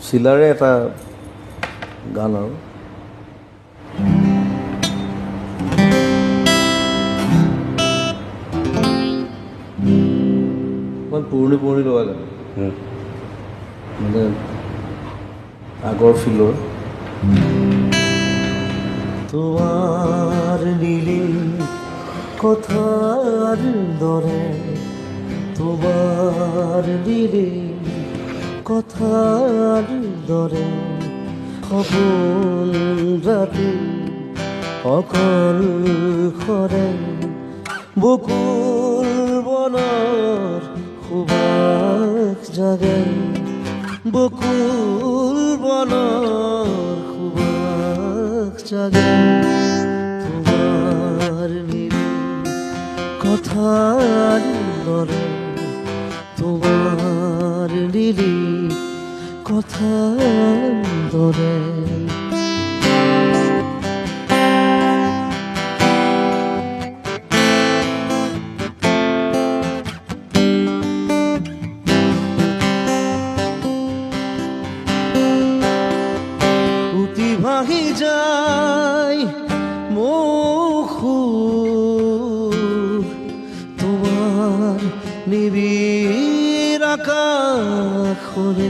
চিলাৰে এটা গান আৰু ইমান পুৰণি পুৰণি লগা গান মানে আগৰ ফিলৰ তোমাৰ নীলি কথাৰ দৰে তোমাৰ নীলি কথাৰ দৰে সপোন ৰাতি অকল সৰে বকুল বনৰ সুবাস জাগে বকুল বনৰ সুবাস জাগে তোমাৰ নীলি কথাৰ দৰে তোমাৰ নীলি কথাৰ দৰে উটি ভাহি যায় মুখৰ তোমাৰ নিবিড় আকাশৰে